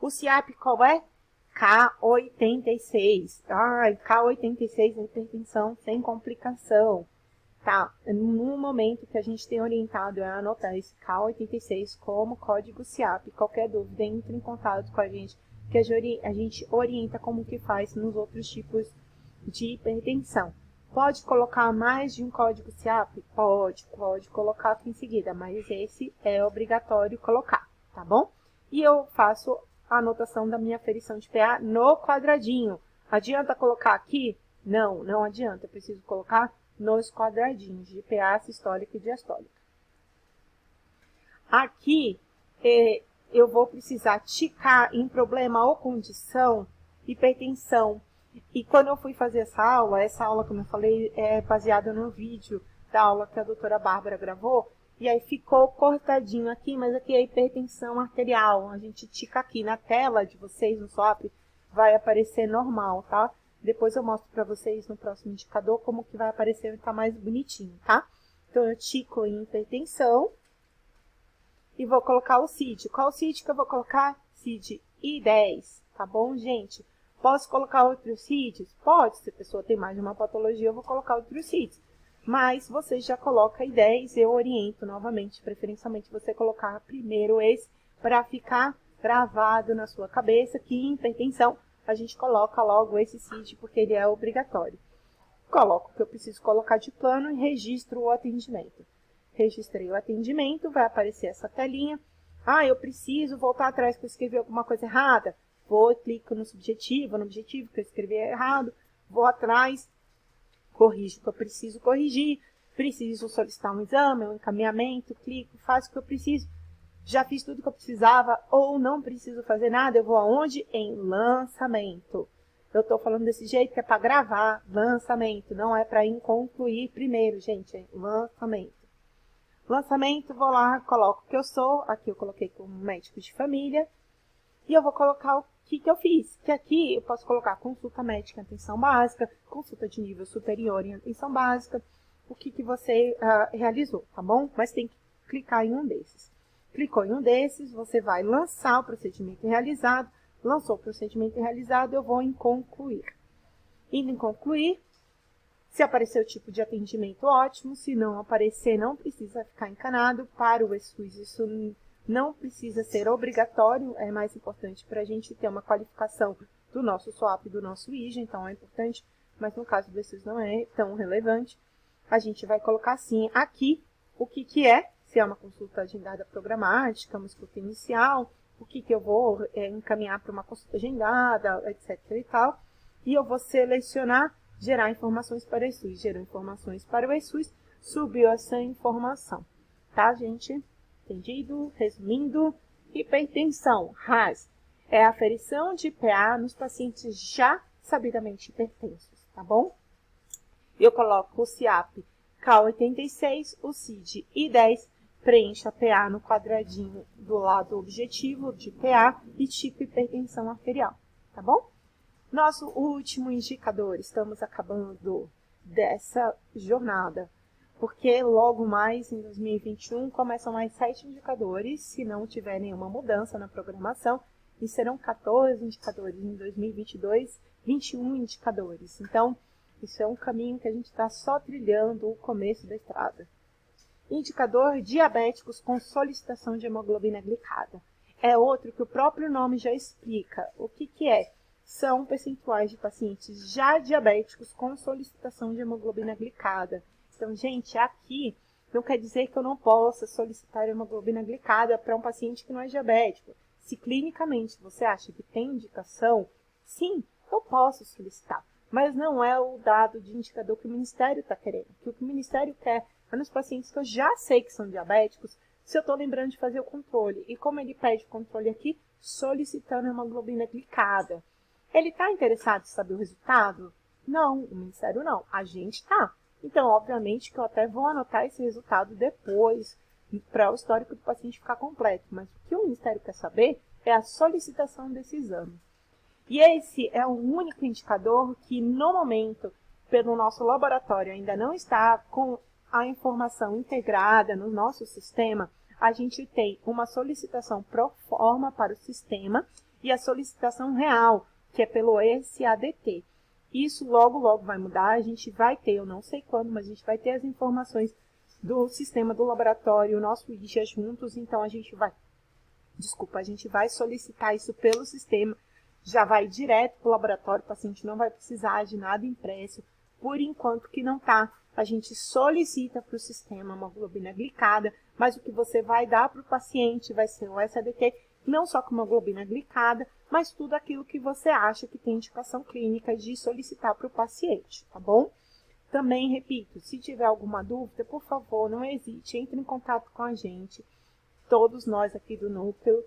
O CIAP qual é? K86. K86 é hipertensão sem complicação. Tá, no momento que a gente tem orientado a anotar esse K86 como código CIAP. Qualquer dúvida, entre em contato com a gente, que a gente orienta como que faz nos outros tipos de hipertensão. Pode colocar mais de um código CIAP? Pode colocar aqui em seguida, mas esse é obrigatório colocar, tá bom? E eu faço a anotação da minha aferição de PA no quadradinho. Adianta colocar aqui? Não, não adianta, eu preciso colocar nos quadradinhos de PA sistólica e diastólica. Aqui, eu vou precisar ticar em problema ou condição, hipertensão. E quando eu fui fazer essa aula, como eu falei, é baseada no vídeo da aula que a doutora Bárbara gravou, e aí ficou cortadinho aqui, mas aqui é hipertensão arterial. A gente tica aqui na tela de vocês, no SWAP, vai aparecer normal, tá? Depois eu mostro para vocês no próximo indicador como que vai aparecer e tá mais bonitinho, tá? Então, eu tico em hipertensão e vou colocar o CID. Qual o CID que eu vou colocar? CID I10, tá bom, gente? Posso colocar outros CIDs? Pode, se a pessoa tem mais de uma patologia, eu vou colocar outros CIDs. Mas você já coloca I10, eu oriento novamente, preferencialmente você colocar primeiro esse, para ficar gravado na sua cabeça que em hipertensão a gente coloca logo esse CID, porque ele é obrigatório. Coloco o que eu preciso colocar de plano e registro o atendimento. Registrei o atendimento, vai aparecer essa telinha. Eu preciso voltar atrás que eu escrevi alguma coisa errada. Vou, clico no subjetivo, no objetivo que eu escrevi errado. Vou atrás, corrijo o que eu preciso corrigir. Preciso solicitar um exame, um encaminhamento, clico, faço o que eu preciso. Já fiz tudo que eu precisava ou não preciso fazer nada, eu vou aonde? Em lançamento. Eu estou falando desse jeito que é para gravar, lançamento, não é para concluir primeiro, gente, é lançamento. Lançamento, vou lá, coloco o que eu sou, aqui eu coloquei como médico de família, e eu vou colocar o que eu fiz, que aqui eu posso colocar consulta médica em atenção básica, consulta de nível superior em atenção básica, o que você realizou, tá bom? Mas tem que clicar em um desses. Clicou em um desses, você vai lançar o procedimento realizado. Lançou o procedimento realizado, eu vou em concluir. Indo em concluir, Se aparecer o tipo de atendimento, ótimo. Se não aparecer, não precisa ficar encanado. Para o eSUS, isso não precisa ser obrigatório. É mais importante para a gente ter uma qualificação do nosso SWAP e do nosso IJA. Então, é importante, mas no caso do eSUS não é tão relevante. A gente vai colocar assim aqui o que é. Se é uma consulta agendada programática, uma escuta inicial, o que eu vou encaminhar para uma consulta agendada, etc. e tal. E eu vou selecionar gerar informações para o eSUS. Gerou informações para o eSUS, subiu essa informação. Tá, gente? Entendido? Resumindo, hipertensão, RAS, é a aferição de PA nos pacientes já sabidamente hipertensos, tá bom? Eu coloco o CIAP K86, o CID I10, preencha PA no quadradinho do lado objetivo de PA e tipo hipertensão arterial, tá bom? Nosso último indicador, estamos acabando dessa jornada, porque logo mais em 2021 começam mais 7 indicadores, se não tiver nenhuma mudança na programação, e serão 14 indicadores em 2022, 21 indicadores. Então, isso é um caminho que a gente está só trilhando o começo da estrada. Indicador diabéticos com solicitação de hemoglobina glicada. É outro que o próprio nome já explica. O que é? São percentuais de pacientes já diabéticos com solicitação de hemoglobina glicada. Então, gente, aqui não quer dizer que eu não possa solicitar hemoglobina glicada para um paciente que não é diabético. Se clinicamente você acha que tem indicação, sim, eu posso solicitar. Mas não é o dado de indicador que o Ministério está querendo. O que o Ministério quer é nos pacientes que eu já sei que são diabéticos, se eu estou lembrando de fazer o controle. E como ele pede o controle aqui, solicitando hemoglobina glicada. Ele está interessado em saber o resultado? Não, o Ministério não. A gente está. Então, obviamente, que eu até vou anotar esse resultado depois, para o histórico do paciente ficar completo. Mas o que o Ministério quer saber é a solicitação desse exame. E esse é o único indicador que, no momento, pelo nosso laboratório, ainda não está com a informação integrada no nosso sistema. A gente tem uma solicitação pro forma para o sistema e a solicitação real, que é pelo SADT. Isso logo vai mudar, a gente vai ter, eu não sei quando, mas a gente vai ter as informações do sistema do laboratório, o nosso IJA juntos, então a gente vai solicitar isso pelo sistema, já vai direto para o laboratório, o paciente não vai precisar de nada impresso, por enquanto que não está. A gente solicita para o sistema uma hemoglobina glicada, mas o que você vai dar para o paciente vai ser o SADT, não só com hemoglobina glicada, mas tudo aquilo que você acha que tem indicação clínica de solicitar para o paciente, tá bom? Também, repito, se tiver alguma dúvida, por favor, não hesite, entre em contato com a gente. Todos nós aqui do Núcleo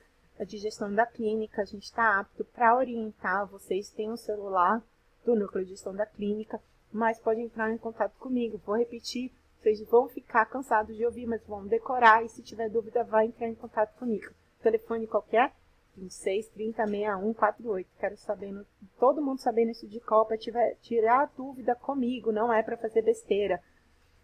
de Gestão da Clínica, a gente está apto para orientar. Vocês têm um celular do Núcleo de Gestão da Clínica, mas pode entrar em contato comigo. Vou repetir, vocês vão ficar cansados de ouvir, mas vão decorar, e se tiver dúvida, vai entrar em contato comigo. Telefone qualquer, 26 30 61 48. Quero saber, todo mundo sabendo isso de cor, para tirar a dúvida comigo, não é para fazer besteira.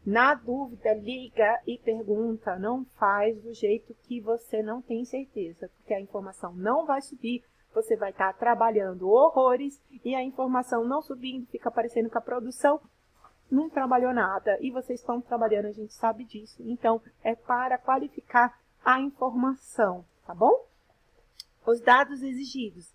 Na dúvida, liga e pergunta, não faz do jeito que você não tem certeza, porque a informação não vai subir, você vai estar trabalhando horrores e a informação não subindo, fica parecendo que a produção não trabalhou nada e vocês estão trabalhando, a gente sabe disso. Então, é para qualificar a informação, tá bom? Os dados exigidos.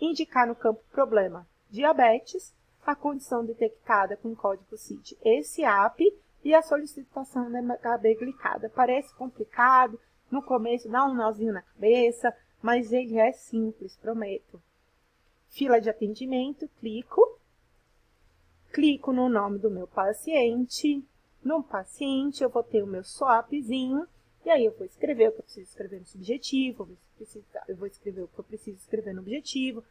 Indicar no campo problema diabetes, a condição detectada com código CID SAP e a solicitação da HB glicada. Parece complicado, no começo dá um nozinho na cabeça, mas ele é simples, prometo. Fila de atendimento, clico no nome do meu paciente. No paciente eu vou ter o meu SWAPzinho, e aí eu vou escrever o que eu preciso escrever no subjetivo, eu vou escrever o que eu preciso escrever no objetivo.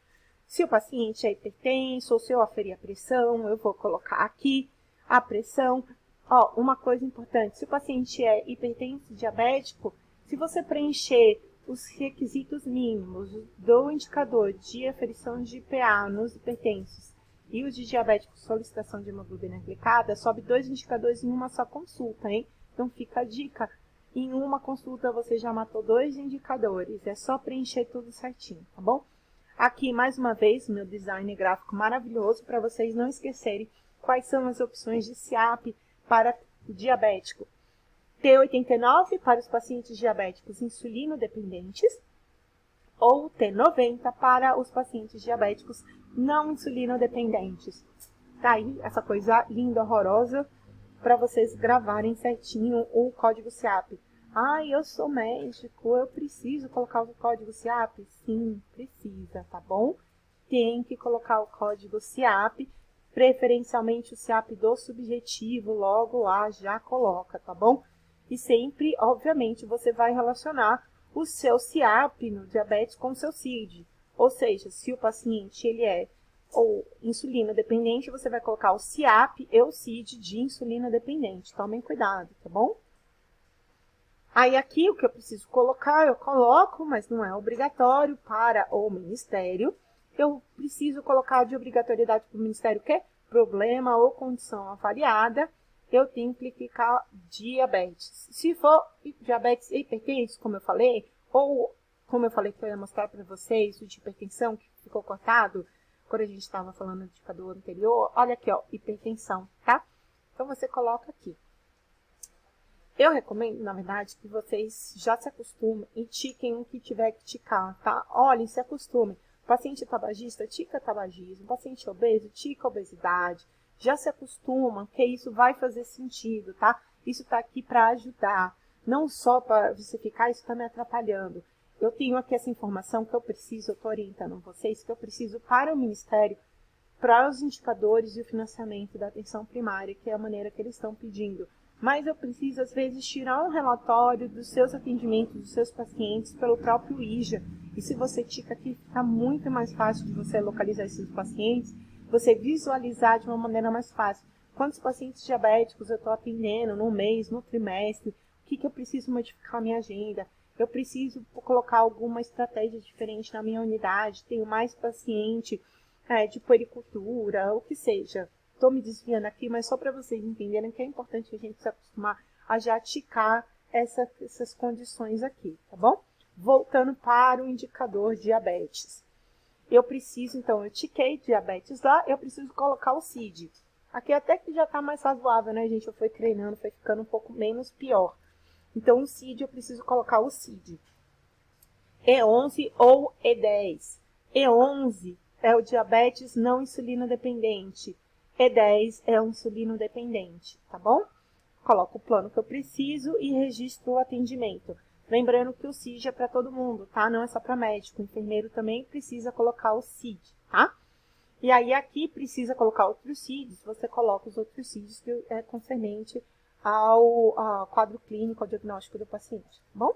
Se o paciente é hipertenso ou se eu aferir a pressão, eu vou colocar aqui a pressão. Ó, uma coisa importante, se o paciente é hipertenso, diabético, se você preencher os requisitos mínimos do indicador de aferição de PA nos hipertensos e os de diabético, solicitação de hemoglobina glicada, sobe 2 indicadores em uma só consulta, hein? Então fica a dica, em uma consulta você já matou 2 indicadores, é só preencher tudo certinho, tá bom? Aqui, mais uma vez, meu design gráfico maravilhoso para vocês não esquecerem Quais são as opções de SIAP para diabético? T89 para os pacientes diabéticos insulino-dependentes ou T90 para os pacientes diabéticos não insulino-dependentes. Tá aí essa coisa linda, horrorosa, para vocês gravarem certinho o código SIAP. Eu sou médico, eu preciso colocar o código SIAP? Sim, precisa, tá bom? Tem que colocar o código SIAP, preferencialmente o SIAP do subjetivo, logo lá já coloca, tá bom? E sempre, obviamente, você vai relacionar o seu SIAP no diabetes com o seu CID. Ou seja, se o paciente ele é ou insulina dependente, você vai colocar o SIAP e o CID de insulina dependente. Tomem cuidado, tá bom? Aí aqui o que eu preciso colocar, eu coloco, mas não é obrigatório para o Ministério. Eu preciso colocar de obrigatoriedade para o Ministério o quê? Problema ou condição avaliada. Eu tenho que clicar diabetes. Se for diabetes e hipertenso, como eu falei, ou como eu falei que eu ia mostrar para vocês, o de hipertensão que ficou cortado, quando a gente estava falando do indicador anterior, olha aqui, ó, hipertensão, tá? Então você coloca aqui. Eu recomendo, na verdade, que vocês já se acostumem e tiquem o que tiver que ticar, tá? Olhem, se acostumem. Paciente tabagista, tica tabagismo. Paciente obeso, tica obesidade. Já se acostuma, que isso vai fazer sentido, tá? Isso tá aqui para ajudar. Não só para você ficar, isso tá me atrapalhando. Eu tenho aqui essa informação que eu preciso, eu tô orientando vocês, que eu preciso para o Ministério, para os indicadores e o financiamento da atenção primária, que é a maneira que eles estão pedindo. Mas eu preciso, às vezes, tirar um relatório dos seus atendimentos, dos seus pacientes, pelo próprio IJA. E se você tica aqui, fica muito mais fácil de você localizar esses pacientes, você visualizar de uma maneira mais fácil. Quantos pacientes diabéticos eu estou atendendo no mês, no trimestre, o que eu preciso modificar a minha agenda, eu preciso colocar alguma estratégia diferente na minha unidade, tenho mais paciente de puericultura, o que seja. Estou me desviando aqui, mas só para vocês entenderem que é importante a gente se acostumar a já ticar essas condições aqui, tá bom? Voltando para o indicador diabetes. Eu preciso, então, eu tiquei diabetes lá, eu preciso colocar o CID. Aqui até que já está mais razoável, né, gente? Eu fui treinando, foi ficando um pouco menos pior. Então, o CID, eu preciso colocar o CID. E11 ou E10. E11 é o diabetes não insulino dependente. E10 é o insulino dependente, tá bom? Coloco o plano que eu preciso e registro o atendimento. Lembrando que o CID é para todo mundo, tá? Não é só para médico. O enfermeiro também precisa colocar o CID, tá? E aí aqui precisa colocar outros CIDs, você coloca os outros CIDs que é concernente ao quadro clínico, ao diagnóstico do paciente, tá bom?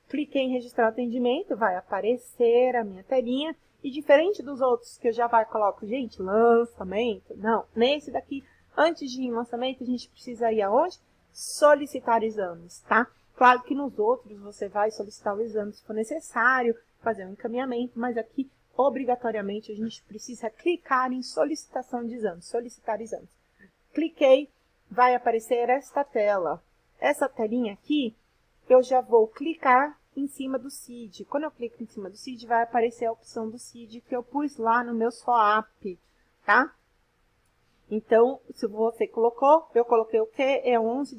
Cliquei em registrar o atendimento, vai aparecer a minha telinha. E diferente dos outros que eu já coloco, gente, lançamento. Não, nesse daqui, antes de ir em lançamento, a gente precisa ir aonde? Solicitar exames, tá? Claro que nos outros você vai solicitar o exame se for necessário, fazer um encaminhamento, mas aqui, obrigatoriamente, a gente precisa clicar em solicitação de exames, solicitar exames. Cliquei, vai aparecer esta tela. Essa telinha aqui, eu já vou clicar em cima do CID. Quando eu clico em cima do CID, vai aparecer a opção do CID que eu pus lá no meu SOAP, tá? Então, se você colocou, eu coloquei o quê? E11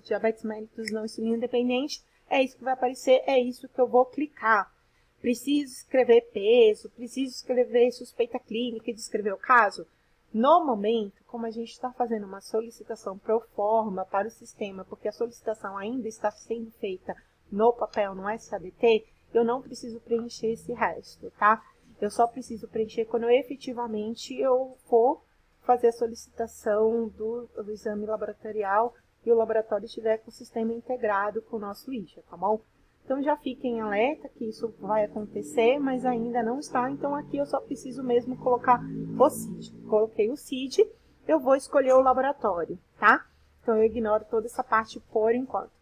diabetes mellitus não insulina dependente. É isso que vai aparecer, é isso que eu vou clicar. Preciso escrever peso, preciso escrever suspeita clínica e descrever o caso? No momento, como a gente está fazendo uma solicitação pro forma para o sistema, porque a solicitação ainda está sendo feita no papel, no SADT, eu não preciso preencher esse resto, tá? Eu só preciso preencher quando efetivamente eu for fazer a solicitação do exame laboratorial e o laboratório estiver com o sistema integrado com o nosso IJA, tá bom? Então já fiquem em alerta que isso vai acontecer, mas ainda não está. Então aqui eu só preciso mesmo colocar o CID. Coloquei o CID, eu vou escolher o laboratório, tá? Então eu ignoro toda essa parte por enquanto.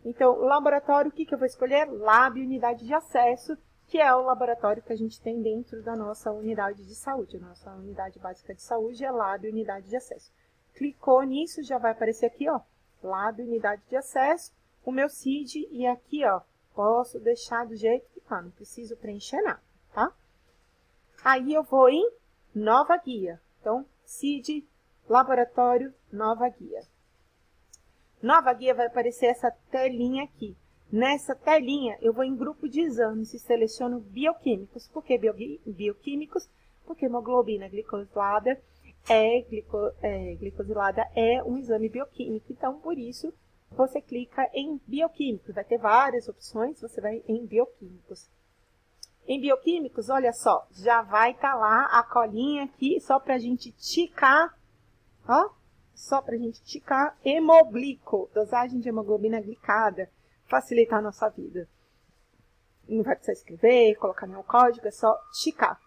Então, o laboratório, o que eu vou escolher? Lab Unidade de Acesso, que é o laboratório que a gente tem dentro da nossa unidade de saúde. A nossa unidade básica de saúde é Lab Unidade de Acesso. Clicou nisso, já vai aparecer aqui, ó, Lab Unidade de Acesso, o meu CID, e aqui, ó, posso deixar do jeito que tá, não preciso preencher nada, tá? Aí eu vou em Nova Guia. Então, CID, laboratório, nova guia. Nova guia vai aparecer essa telinha aqui. Nessa telinha, eu vou em grupo de exames e seleciono bioquímicos. Por que bioquímicos? Porque hemoglobina glicosilada glicosilada é um exame bioquímico. Então, por isso, você clica em bioquímicos. Vai ter várias opções, você vai em bioquímicos. Em bioquímicos, olha só, já vai estar lá a colinha aqui, só para a gente ticar, ó. Só para a gente ticar hemoglico, dosagem de hemoglobina glicada, facilitar a nossa vida. Não vai precisar escrever, colocar nenhum código, é só ticar.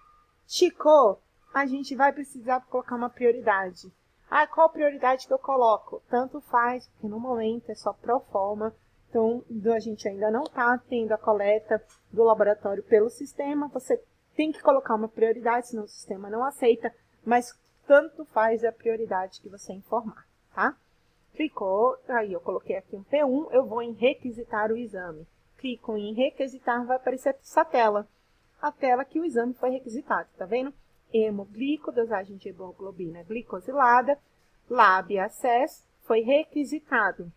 Ticou, a gente vai precisar colocar uma prioridade. Ah, qual prioridade que eu coloco? Tanto faz, porque no momento é só pro forma. Então, a gente ainda não está tendo a coleta do laboratório pelo sistema. Você tem que colocar uma prioridade, senão o sistema não aceita, mas tanto faz a prioridade que você informar, tá? Clicou, aí eu coloquei aqui um P1, eu vou em requisitar o exame. Clico em requisitar, vai aparecer essa tela. A tela que o exame foi requisitado, tá vendo? Hemoglico, dosagem de hemoglobina glicosilada, Lab Access, foi requisitado.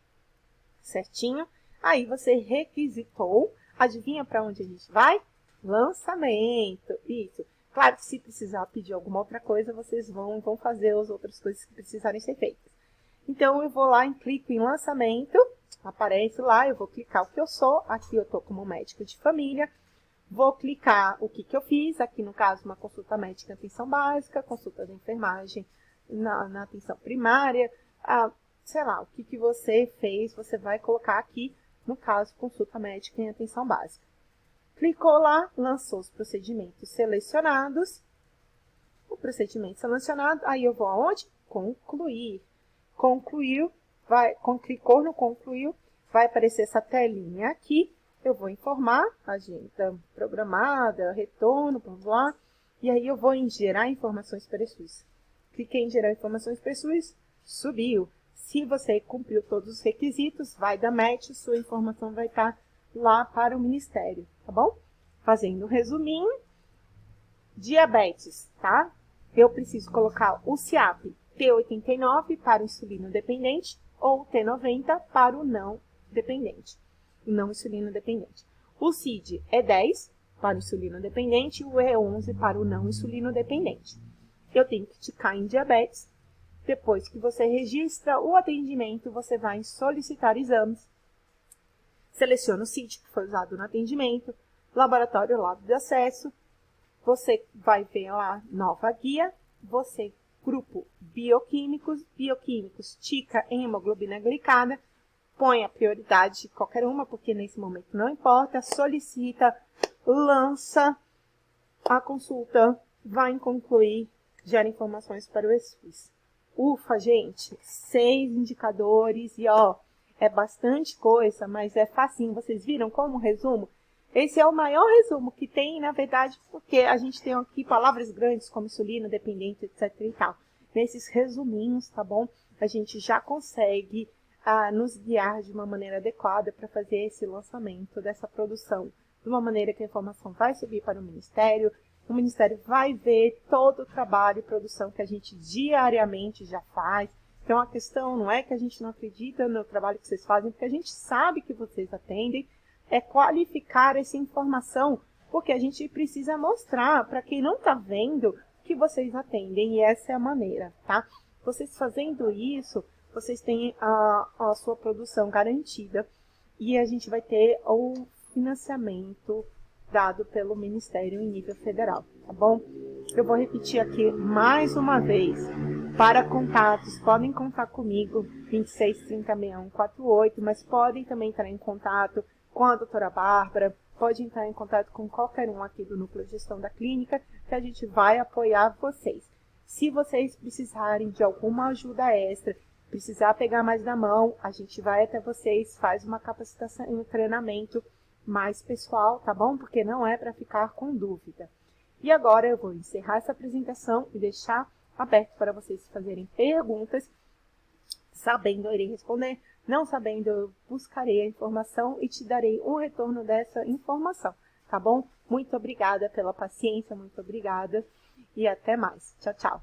Certinho? Aí você requisitou, adivinha para onde a gente vai? Lançamento, isso. Claro que se precisar pedir alguma outra coisa, vocês vão fazer as outras coisas que precisarem ser feitas. Então, eu vou lá e clico em lançamento, aparece lá, eu vou clicar o que eu sou, aqui eu estou como médico de família, vou clicar o que eu fiz, aqui no caso uma consulta médica em atenção básica, consulta de enfermagem na atenção primária, sei lá, o que você fez, você vai colocar aqui, no caso, consulta médica em atenção básica. Clicou lá, lançou os procedimentos selecionados. O procedimento selecionado, aí eu vou aonde? Concluir. Concluiu, clicou no concluiu, vai aparecer essa telinha aqui. Eu vou informar, agenda programada, retorno, vamos lá. E aí eu vou em gerar informações para SUS. Cliquei em gerar informações para SUS, subiu. Se você cumpriu todos os requisitos, vai dar match, sua informação vai estar lá para o Ministério, tá bom? Fazendo um resuminho, diabetes, tá? Eu preciso colocar o CIAP T89 para o insulino dependente ou T90 para o não dependente, não insulino dependente. O CID é 10 para o insulino dependente e o E11 para o não insulino dependente. Eu tenho que ticar em diabetes. Depois que você registra o atendimento, você vai em solicitar exames. Seleciona o CID que foi usado no atendimento, laboratório lado de acesso. Você vai ver lá nova guia, você grupo bioquímicos, tica em hemoglobina glicada, põe a prioridade qualquer uma, porque nesse momento não importa, solicita, lança a consulta, vai em concluir, gera informações para o SUS. Ufa, gente, 6 indicadores e ó, é bastante coisa, mas é facinho. Vocês viram como resumo? Esse é o maior resumo que tem, na verdade, porque a gente tem aqui palavras grandes como insulina, dependente, etc e tal. Nesses resuminhos, tá bom? A gente já consegue nos guiar de uma maneira adequada para fazer esse lançamento dessa produção. De uma maneira que a informação vai subir para o Ministério vai ver todo o trabalho e produção que a gente diariamente já faz. Então, a questão não é que a gente não acredita no trabalho que vocês fazem, porque a gente sabe que vocês atendem, é qualificar essa informação, porque a gente precisa mostrar para quem não está vendo que vocês atendem, e essa é a maneira, tá? Vocês fazendo isso, vocês têm a sua produção garantida, e a gente vai ter o financiamento dado pelo Ministério em nível federal, tá bom? Eu vou repetir aqui mais uma vez. Para contatos, podem contar comigo, 26306148, mas podem também entrar em contato com a doutora Bárbara, pode entrar em contato com qualquer um aqui do Núcleo de Gestão da Clínica, que a gente vai apoiar vocês. Se vocês precisarem de alguma ajuda extra, precisar pegar mais na mão, a gente vai até vocês, faz uma capacitação, um treinamento mais pessoal, tá bom? Porque não é para ficar com dúvida. E agora eu vou encerrar essa apresentação e deixar aberto para vocês fazerem perguntas. Sabendo, eu irei responder. Não sabendo, eu buscarei a informação e te darei um retorno dessa informação, tá bom? Muito obrigada pela paciência, muito obrigada e até mais. Tchau, tchau.